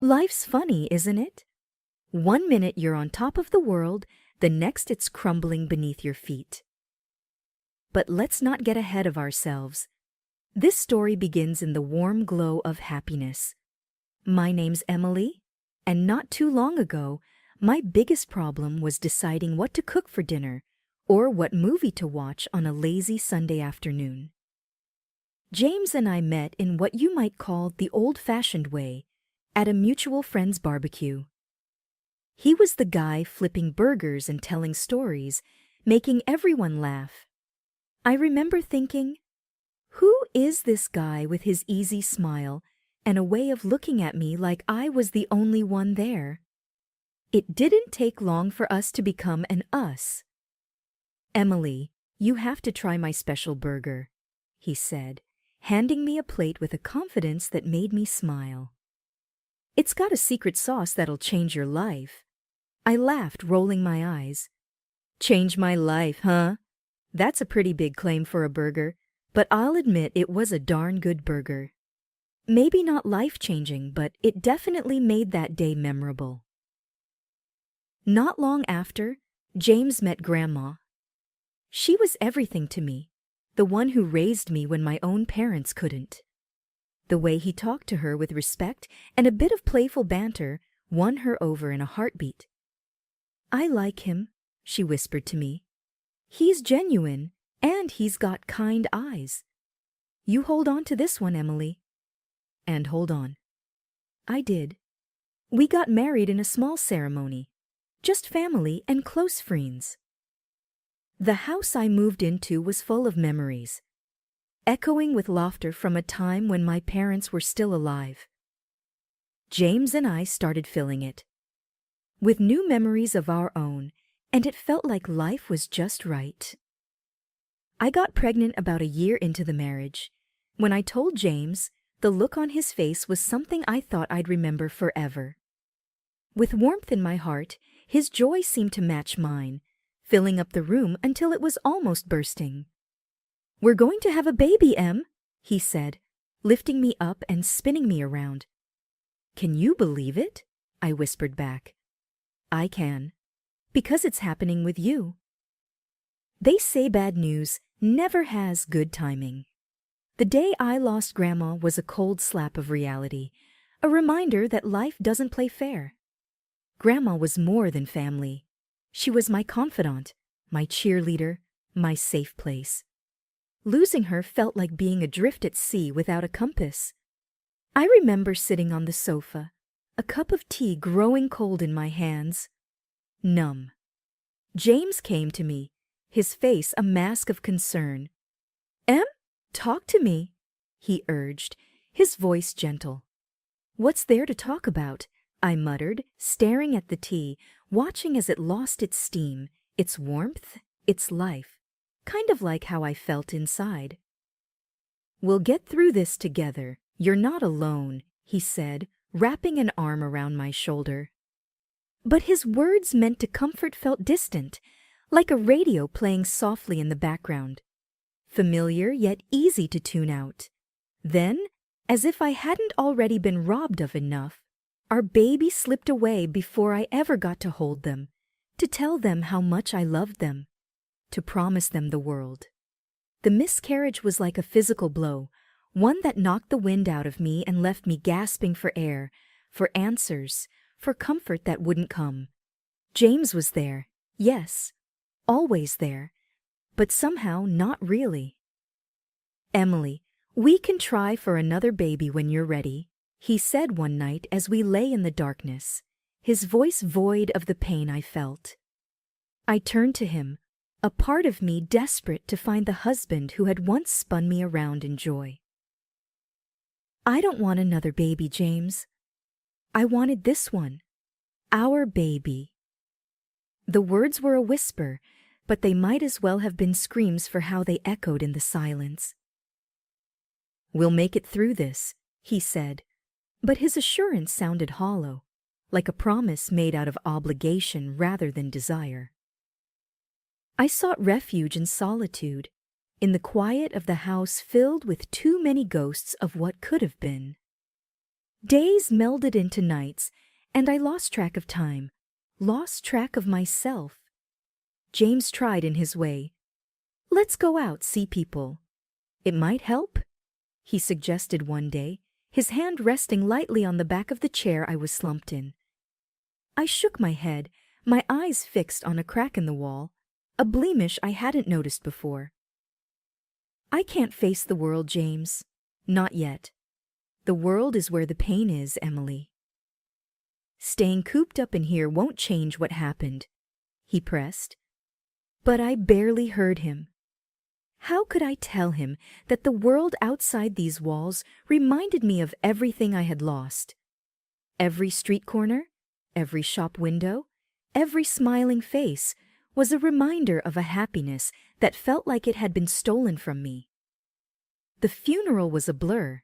Life's funny, isn't it? One minute you're on top of the world, the next it's crumbling beneath your feet. But let's not get ahead of ourselves. This story begins in the warm glow of happiness. My name's Emily, and not too long ago, my biggest problem was deciding what to cook for dinner or what movie to watch on a lazy Sunday afternoon. James and I met in what you might call the old-fashioned way, at a mutual friend's barbecue. He was the guy flipping burgers and telling stories, making everyone laugh. I remember thinking, who is this guy with his easy smile and a way of looking at me like I was the only one there? It didn't take long for us to become an us. "Emily, you have to try my special burger," he said, handing me a plate with a confidence that made me smile. "It's got a secret sauce that'll change your life." I laughed, rolling my eyes. "Change my life, huh? That's a pretty big claim for a burger, but I'll admit it was a darn good burger. Maybe not life-changing, but it definitely made that day memorable." Not long after, James met Grandma. She was everything to me, the one who raised me when my own parents couldn't. The way he talked to her with respect and a bit of playful banter won her over in a heartbeat. "I like him," she whispered to me. "He's genuine, and he's got kind eyes. You hold on to this one, Emily." And hold on. I did. We got married in a small ceremony, just family and close friends. The house I moved into was full of memories, echoing with laughter from a time when my parents were still alive. James and I started filling it with new memories of our own, and it felt like life was just right. I got pregnant about a year into the marriage. When I told James, the look on his face was something I thought I'd remember forever. With warmth in my heart, his joy seemed to match mine, filling up the room until it was almost bursting. "We're going to have a baby, Em," he said, lifting me up and spinning me around. "Can you believe it?" I whispered back. "I can, because it's happening with you." They say bad news never has good timing. The day I lost Grandma was a cold slap of reality, a reminder that life doesn't play fair. Grandma was more than family. She was my confidant, my cheerleader, my safe place. Losing her felt like being adrift at sea without a compass. I remember sitting on the sofa, a cup of tea growing cold in my hands, numb. James came to me, his face a mask of concern. "Em, talk to me," he urged, his voice gentle. "What's there to talk about?" I muttered, staring at the tea, watching as it lost its steam, its warmth, its life, kind of like how I felt inside. "We'll get through this together. You're not alone," he said, wrapping an arm around my shoulder. But his words meant to comfort felt distant, like a radio playing softly in the background. Familiar yet easy to tune out. Then, as if I hadn't already been robbed of enough, our baby slipped away before I ever got to hold them, to tell them how much I loved them, to promise them the world. The miscarriage was like a physical blow, one that knocked the wind out of me and left me gasping for air, for answers, for comfort that wouldn't come. James was there, yes, always there, but somehow not really. "Emily, we can try for another baby when you're ready," he said one night as we lay in the darkness, his voice void of the pain I felt. I turned to him, a part of me desperate to find the husband who had once spun me around in joy. "I don't want another baby, James. I wanted this one, our baby." The words were a whisper, but they might as well have been screams for how they echoed in the silence. "We'll make it through this," he said, but his assurance sounded hollow, like a promise made out of obligation rather than desire. I sought refuge in solitude, in the quiet of the house filled with too many ghosts of what could have been. Days melded into nights, and I lost track of time, lost track of myself. James tried in his way. "Let's go out, see people. It might help," he suggested one day, his hand resting lightly on the back of the chair I was slumped in. I shook my head, my eyes fixed on a crack in the wall, a blemish I hadn't noticed before. "I can't face the world, James. Not yet. The world is where the pain is, Emily." "Staying cooped up in here won't change what happened," he pressed. But I barely heard him. How could I tell him that the world outside these walls reminded me of everything I had lost? Every street corner, every shop window, every smiling face was a reminder of a happiness that felt like it had been stolen from me. The funeral was a blur.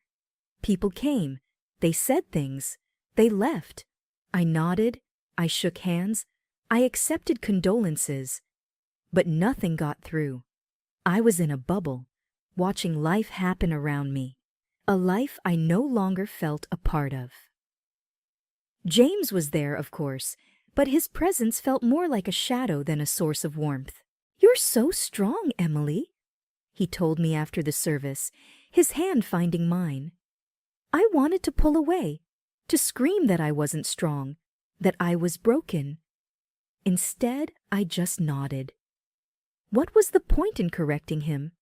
People came, they said things, they left. I nodded, I shook hands, I accepted condolences, but nothing got through. I was in a bubble, watching life happen around me, a life I no longer felt a part of. James was there, of course, but his presence felt more like a shadow than a source of warmth. "You're so strong, Emily," he told me after the service, his hand finding mine. I wanted to pull away, to scream that I wasn't strong, that I was broken. Instead, I just nodded. What was the point in correcting him?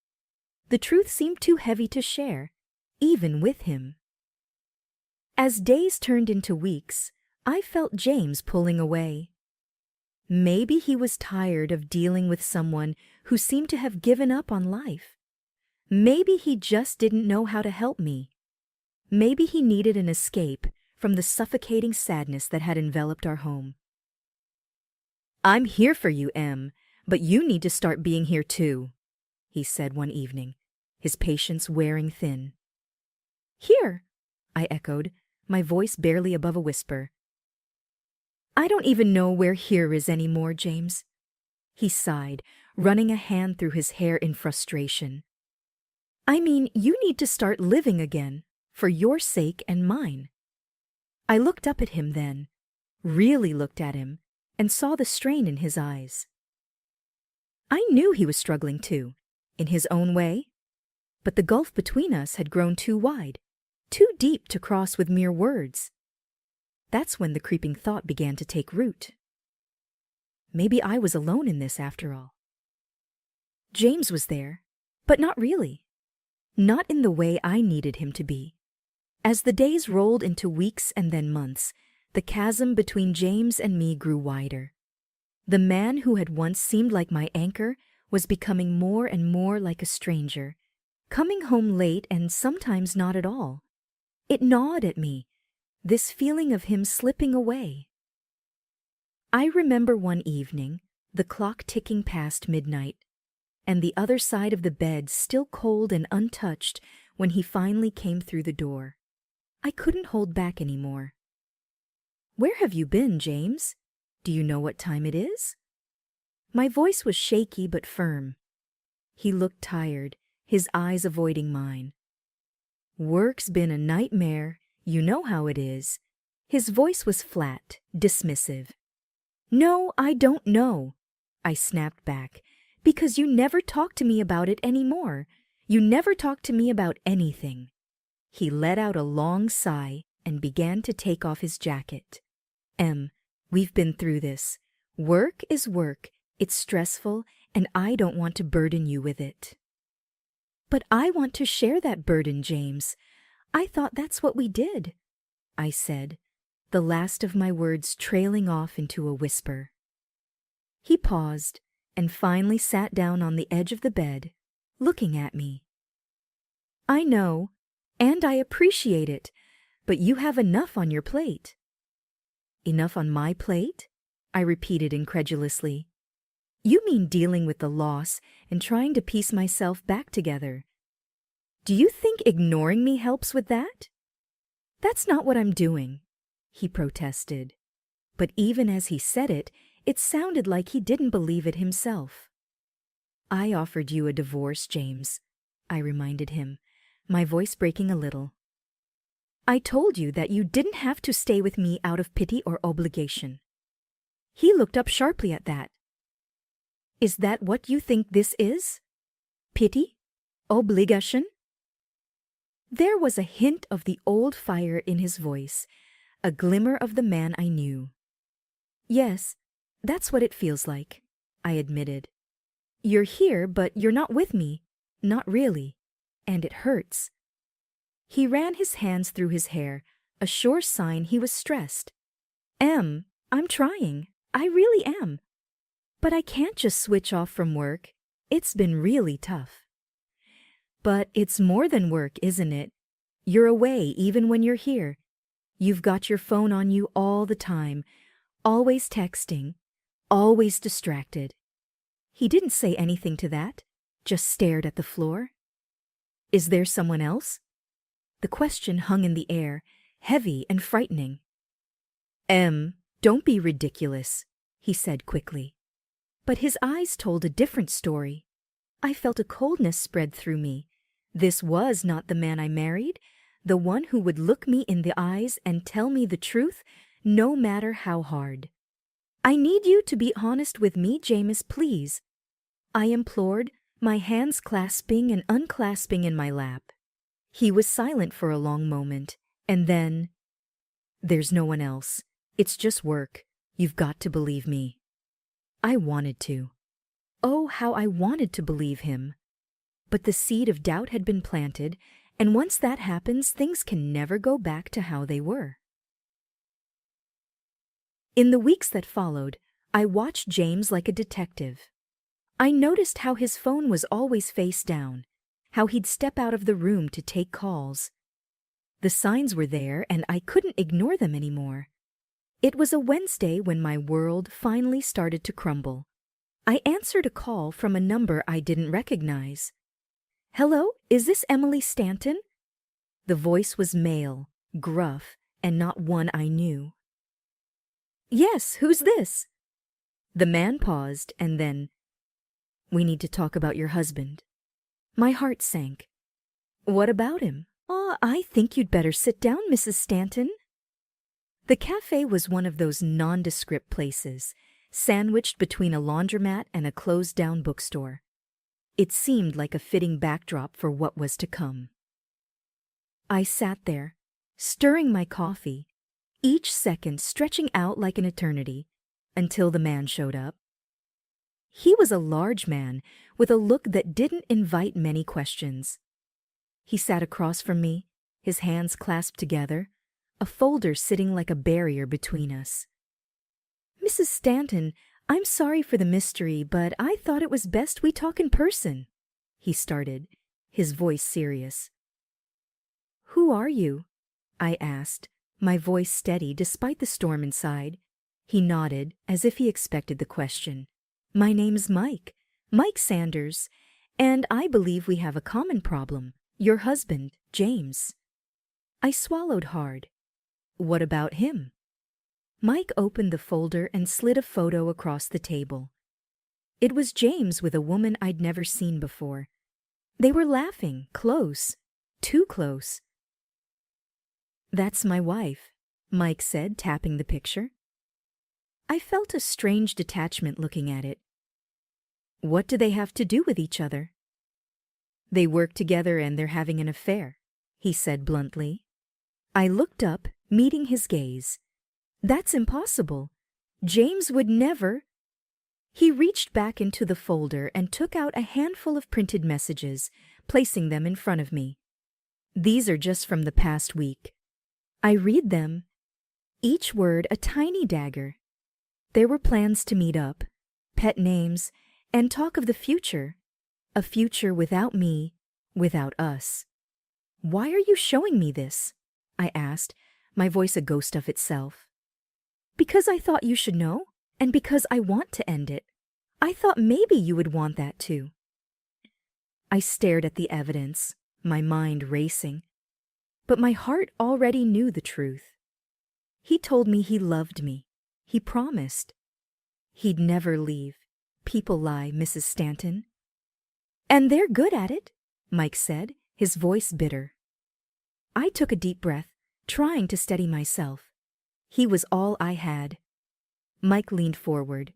The truth seemed too heavy to share, even with him. As days turned into weeks, I felt James pulling away. Maybe he was tired of dealing with someone who seemed to have given up on life. Maybe he just didn't know how to help me. Maybe he needed an escape from the suffocating sadness that had enveloped our home. "I'm here for you, Em, but you need to start being here too," he said one evening, his patience wearing thin. "Here," I echoed, my voice barely above a whisper. "I don't even know where here is anymore, James." He sighed, running a hand through his hair in frustration. "I mean, you need to start living again, for your sake and mine." I looked up at him then, really looked at him, and saw the strain in his eyes. I knew he was struggling too, in his own way, but the gulf between us had grown too wide, too deep to cross with mere words. That's when the creeping thought began to take root. Maybe I was alone in this after all. James was there, but not really. Not in the way I needed him to be. As the days rolled into weeks and then months, the chasm between James and me grew wider. The man who had once seemed like my anchor was becoming more and more like a stranger, coming home late and sometimes not at all. It gnawed at me, this feeling of him slipping away. I remember one evening, the clock ticking past midnight, and the other side of the bed still cold and untouched when he finally came through the door. I couldn't hold back anymore. "Where have you been, James? Do you know what time it is?" My voice was shaky but firm. He looked tired, his eyes avoiding mine. "Work's been a nightmare, you know how it is." His voice was flat, dismissive. "No, I don't know," I snapped back, "because you never talk to me about it anymore. You never talk to me about anything." He let out a long sigh and began to take off his jacket. "Em, we've been through this. Work is work. It's stressful, and I don't want to burden you with it." "But I want to share that burden, James. I thought that's what we did," I said, the last of my words trailing off into a whisper. He paused and finally sat down on the edge of the bed, looking at me. "I know, and I appreciate it, but you have enough on your plate." "Enough on my plate?" I repeated incredulously. "You mean dealing with the loss and trying to piece myself back together. Do you think ignoring me helps with that?" "That's not what I'm doing," he protested. But even as he said it, it sounded like he didn't believe it himself. "I offered you a divorce, James," I reminded him, my voice breaking a little. I told you that you didn't have to stay with me out of pity or obligation. He looked up sharply at that. Is that what you think this is? Pity? Obligation? There was a hint of the old fire in his voice, a glimmer of the man I knew. Yes, that's what it feels like, I admitted. You're here, but you're not with me. Not really. And it hurts. He ran his hands through his hair, a sure sign he was stressed. I'm trying. I really am. But I can't just switch off from work. It's been really tough. But it's more than work, isn't it? You're away even when you're here. You've got your phone on you all the time, always texting, always distracted. He didn't say anything to that, just stared at the floor. Is there someone else? The question hung in the air, heavy and frightening. Don't be ridiculous, he said quickly. But his eyes told a different story. I felt a coldness spread through me. This was not the man I married, the one who would look me in the eyes and tell me the truth, no matter how hard. I need you to be honest with me, James, please. I implored, my hands clasping and unclasping in my lap. He was silent for a long moment, and then, There's no one else. It's just work. You've got to believe me. I wanted to. Oh, how I wanted to believe him. But the seed of doubt had been planted, and once that happens, things can never go back to how they were. In the weeks that followed, I watched James like a detective. I noticed how his phone was always face down, how he'd step out of the room to take calls. The signs were there, and I couldn't ignore them anymore. It was a Wednesday when my world finally started to crumble. I answered a call from a number I didn't recognize. Hello, is this Emily Stanton? The voice was male, gruff, and not one I knew. Yes, who's this? The man paused and then, We need to talk about your husband. My heart sank. What about him? I think you'd better sit down, Mrs. Stanton. The cafe was one of those nondescript places, sandwiched between a laundromat and a closed-down bookstore. It seemed like a fitting backdrop for what was to come. I sat there, stirring my coffee, each second stretching out like an eternity, until the man showed up. He was a large man with a look that didn't invite many questions. He sat across from me, his hands clasped together, a folder sitting like a barrier between us. Mrs. Stanton, I'm sorry for the mystery, but I thought it was best we talk in person, he started, his voice serious. Who are you? I asked, my voice steady despite the storm inside. He nodded, as if he expected the question. My name's Mike Sanders, and I believe we have a common problem, your husband, James. I swallowed hard. What about him? Mike opened the folder and slid a photo across the table. It was James with a woman I'd never seen before. They were laughing, close, too close. That's my wife, Mike said, tapping the picture. I felt a strange detachment looking at it. What do they have to do with each other? They work together and they're having an affair, he said bluntly. I looked up, meeting his gaze. That's impossible. James would never. He reached back into the folder and took out a handful of printed messages, placing them in front of me. These are just from the past week. I read them, each word a tiny dagger. There were plans to meet up, pet names, and talk of the future. A future without me, without us. Why are you showing me this? I asked, my voice a ghost of itself. Because I thought you should know, and because I want to end it. I thought maybe you would want that too. I stared at the evidence, my mind racing. But my heart already knew the truth. He told me he loved me. He promised. He'd never leave. People lie, Mrs. Stanton. And they're good at it, Mike said, his voice bitter. I took a deep breath, trying to steady myself. He was all I had. Mike leaned forward.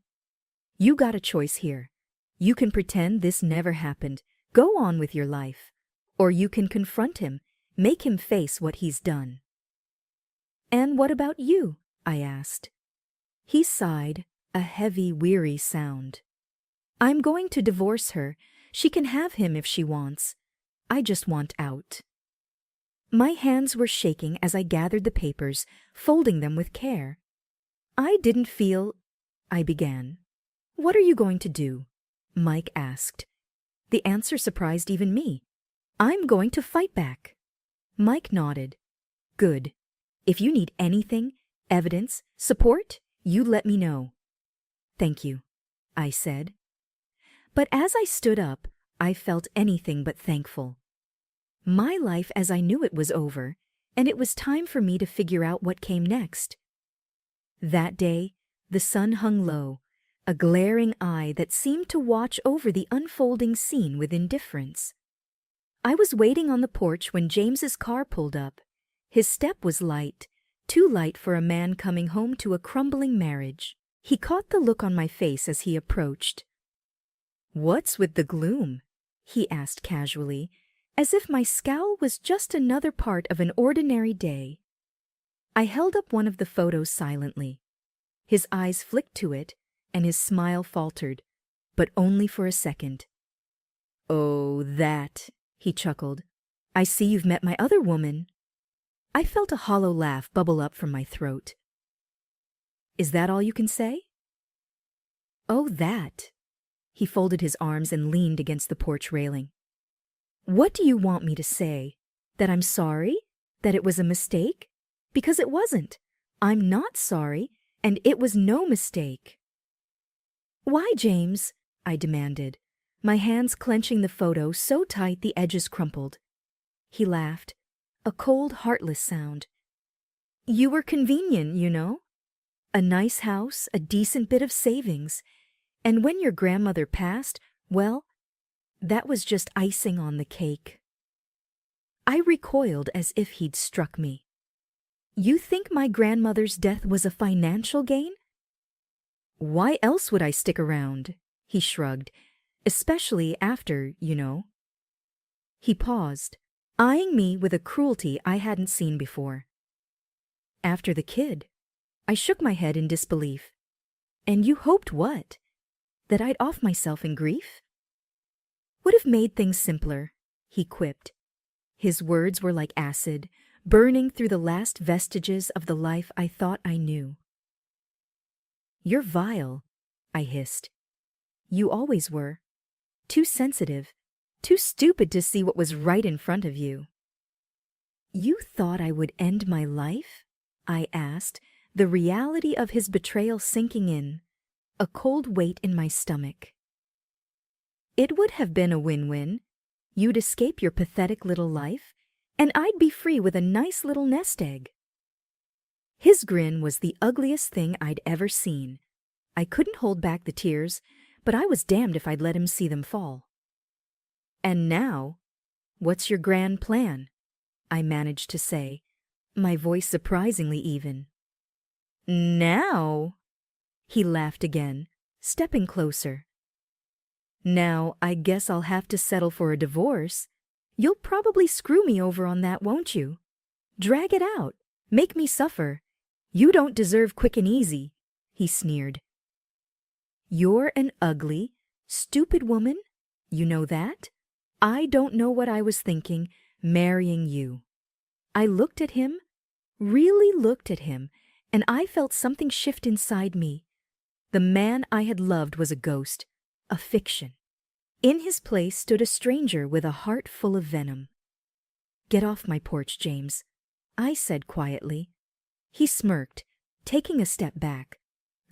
You got a choice here. You can pretend this never happened, go on with your life. Or you can confront him, make him face what he's done. And what about you? I asked. He sighed, a heavy, weary sound. I'm going to divorce her. She can have him if she wants. I just want out. My hands were shaking as I gathered the papers, folding them with care. I didn't feel... I began. What are you going to do? Mike asked. The answer surprised even me. I'm going to fight back. Mike nodded. Good. If you need anything, evidence, support, you let me know. Thank you, I said. But as I stood up, I felt anything but thankful. My life as I knew it was over, and it was time for me to figure out what came next. That day, the sun hung low, a glaring eye that seemed to watch over the unfolding scene with indifference. I was waiting on the porch when James's car pulled up. His step was light, too light for a man coming home to a crumbling marriage. He caught the look on my face as he approached. What's with the gloom? He asked casually, as if my scowl was just another part of an ordinary day. I held up one of the photos silently. His eyes flicked to it, and his smile faltered, but only for a second. Oh, that, he chuckled. I see you've met my other woman. I felt a hollow laugh bubble up from my throat. Is that all you can say? Oh, that. He folded his arms and leaned against the porch railing. What do you want me to say? That I'm sorry? That it was a mistake? Because it wasn't. I'm not sorry, and it was no mistake. Why, James? I demanded, my hands clenching the photo so tight the edges crumpled. He laughed, a cold, heartless sound. You were convenient, you know. A nice house, a decent bit of savings. And when your grandmother passed, well, that was just icing on the cake. I recoiled as if he'd struck me. You think my grandmother's death was a financial gain? Why else would I stick around? He shrugged, especially after, you know. He paused, eyeing me with a cruelty I hadn't seen before. After the kid. I shook my head in disbelief. And you hoped what? That I'd off myself in grief? Would have made things simpler, he quipped. His words were like acid, burning through the last vestiges of the life I thought I knew. You're vile, I hissed. You always were. Too sensitive, too stupid to see what was right in front of you. You thought I would end my life? I asked, the reality of his betrayal sinking in, a cold weight in my stomach. It would have been a win-win. You'd escape your pathetic little life, and I'd be free with a nice little nest egg. His grin was the ugliest thing I'd ever seen. I couldn't hold back the tears, but I was damned if I'd let him see them fall. And now, what's your grand plan? I managed to say, my voice surprisingly even. Now? He laughed again, stepping closer. Now, I guess I'll have to settle for a divorce. You'll probably screw me over on that, won't you? Drag it out. Make me suffer. You don't deserve quick and easy, he sneered. You're an ugly, stupid woman. You know that? I don't know what I was thinking, marrying you. I looked at him, really looked at him, and I felt something shift inside me. The man I had loved was a ghost, a fiction. In his place stood a stranger with a heart full of venom. Get off my porch, James, I said quietly. He smirked, taking a step back.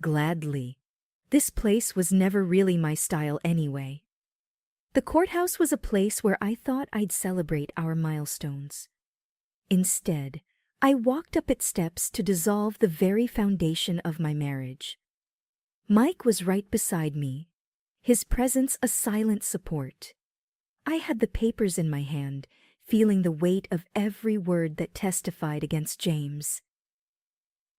Gladly. This place was never really my style anyway. The courthouse was a place where I thought I'd celebrate our milestones. Instead, I walked up its steps to dissolve the very foundation of my marriage. Mike was right beside me, his presence a silent support. I had the papers in my hand, feeling the weight of every word that testified against James.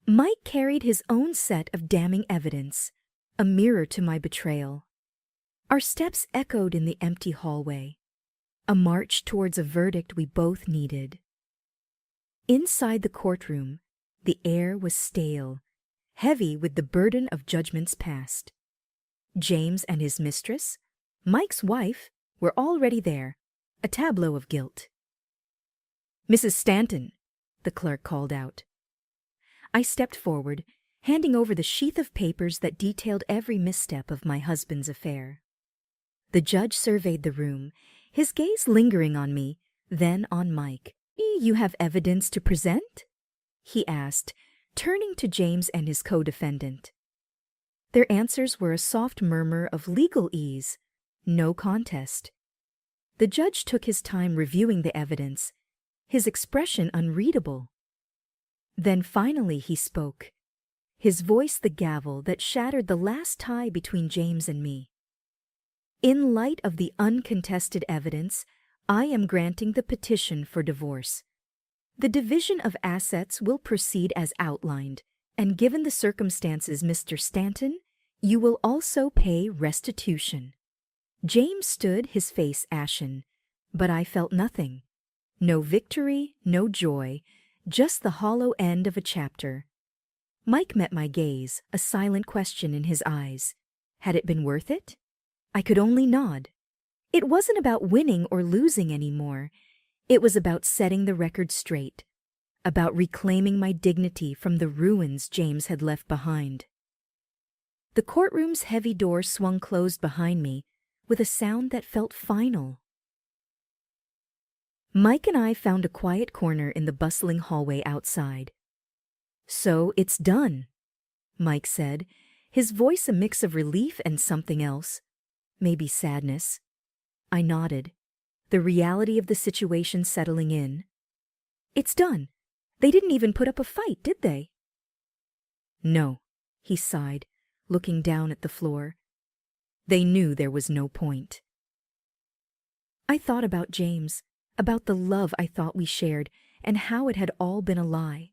Mike carried his own set of damning evidence, a mirror to my betrayal. Our steps echoed in the empty hallway, a march towards a verdict we both needed. Inside the courtroom, the air was stale, heavy with the burden of judgments past. James and his mistress, Mike's wife, were already there, a tableau of guilt. "Mrs. Stanton," the clerk called out. I stepped forward, handing over the sheath of papers that detailed every misstep of my husband's affair. The judge surveyed the room, his gaze lingering on me, then on Mike. "You have evidence to present?" he asked, turning to James and his co-defendant. Their answers were a soft murmur of legal ease, no contest. The judge took his time reviewing the evidence, his expression unreadable. Then finally he spoke, his voice the gavel that shattered the last tie between James and me. "In light of the uncontested evidence, I am granting the petition for divorce. The division of assets will proceed as outlined, and given the circumstances, Mr. Stanton, you will also pay restitution." James stood, his face ashen, but I felt nothing. No victory, no joy, just the hollow end of a chapter. Mike met my gaze, a silent question in his eyes. Had it been worth it? I could only nod. It wasn't about winning or losing anymore. It was about setting the record straight, about reclaiming my dignity from the ruins James had left behind. The courtroom's heavy door swung closed behind me with a sound that felt final. Mike and I found a quiet corner in the bustling hallway outside. "So it's done," Mike said, his voice a mix of relief and something else, maybe sadness. I nodded, the reality of the situation settling in. "It's done. They didn't even put up a fight, did they?" "No," he sighed, looking down at the floor. "They knew there was no point." I thought about James, about the love I thought we shared, and how it had all been a lie.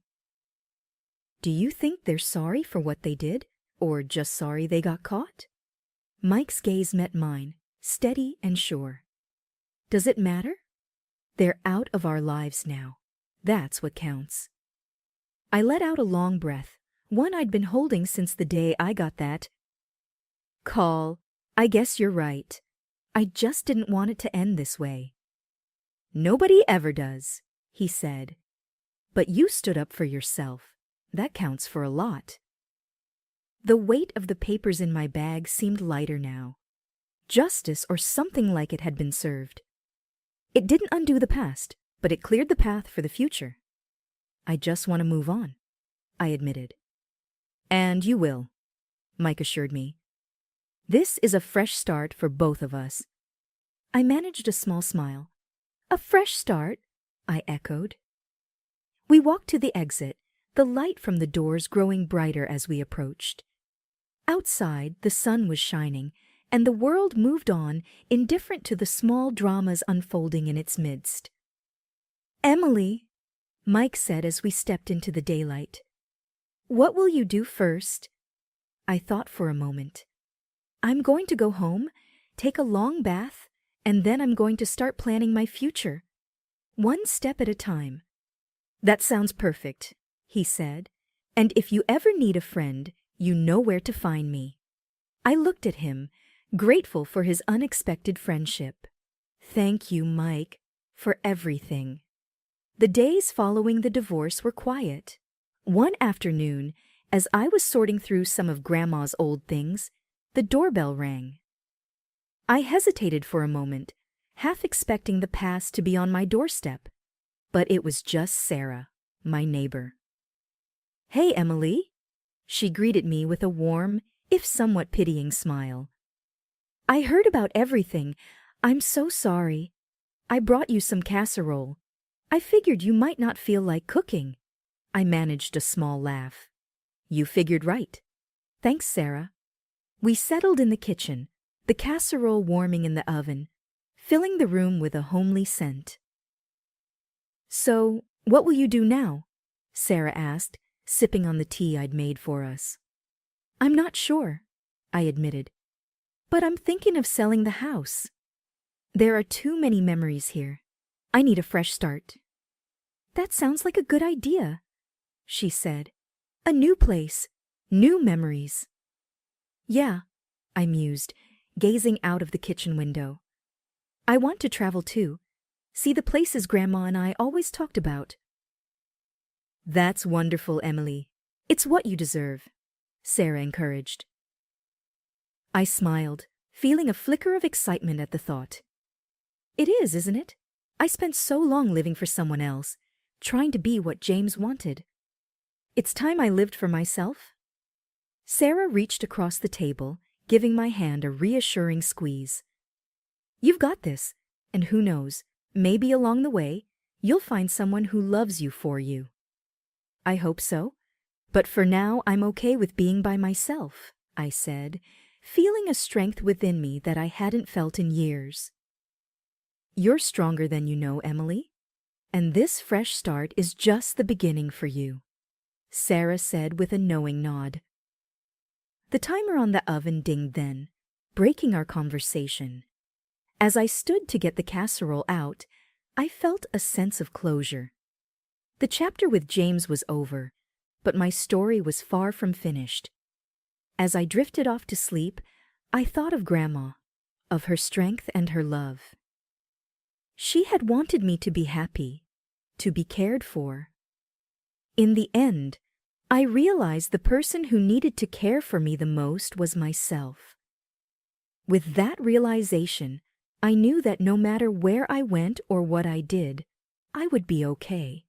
"Do you think they're sorry for what they did, or just sorry they got caught?" Mike's gaze met mine, steady and sure. "Does it matter? They're out of our lives now. That's what counts." I let out a long breath, one I'd been holding since the day I got that call. "I guess you're right. I just didn't want it to end this way." "Nobody ever does," he said. "But you stood up for yourself. That counts for a lot." The weight of the papers in my bag seemed lighter now. Justice or something like it had been served. It didn't undo the past, but it cleared the path for the future. "I just want to move on," I admitted. "And you will," Mike assured me. "This is a fresh start for both of us." I managed a small smile. "A fresh start?" I echoed. We walked to the exit, the light from the doors growing brighter as we approached. Outside, the sun was shining, and the world moved on, indifferent to the small dramas unfolding in its midst. "Emily," Mike said as we stepped into the daylight, "what will you do first?" I thought for a moment. "I'm going to go home, take a long bath, and then I'm going to start planning my future. One step at a time." "That sounds perfect," he said. "And if you ever need a friend, you know where to find me." I looked at him, grateful for his unexpected friendship. Thank you, Mike, for everything. The days following the divorce were quiet. One afternoon, as I was sorting through some of Grandma's old things, the doorbell rang. I hesitated for a moment, half expecting the past to be on my doorstep. But it was just Sarah, my neighbor. "Hey, Emily," she greeted me with a warm, if somewhat pitying smile. "I heard about everything. I'm so sorry. I brought you some casserole. I figured you might not feel like cooking." I managed a small laugh. "You figured right. Thanks, Sarah." We settled in the kitchen, the casserole warming in the oven, filling the room with a homely scent. So, what will you do now? Sarah asked, sipping on the tea I'd made for us. I'm not sure, I admitted. But I'm thinking of selling the house. There are too many memories here. I need a fresh start. That sounds like a good idea, she said. A new place, new memories. Yeah, I mused, gazing out of the kitchen window. I want to travel too, see the places Grandma and I always talked about. That's wonderful, Emily. It's what you deserve, Sarah encouraged. I smiled, feeling a flicker of excitement at the thought. It is, isn't it? I spent so long living for someone else, trying to be what James wanted. It's time I lived for myself. Sarah reached across the table, giving my hand a reassuring squeeze. You've got this, and who knows, maybe along the way, you'll find someone who loves you for you. I hope so, but for now I'm okay with being by myself, I said, feeling a strength within me that I hadn't felt in years. You're stronger than you know, Emily, and this fresh start is just the beginning for you, Sarah said with a knowing nod. The timer on the oven dinged then, breaking our conversation. As I stood to get the casserole out, I felt a sense of closure. The chapter with James was over, but my story was far from finished. As I drifted off to sleep, I thought of Grandma, of her strength and her love. She had wanted me to be happy, to be cared for. In the end, I realized the person who needed to care for me the most was myself. With that realization, I knew that no matter where I went or what I did, I would be okay.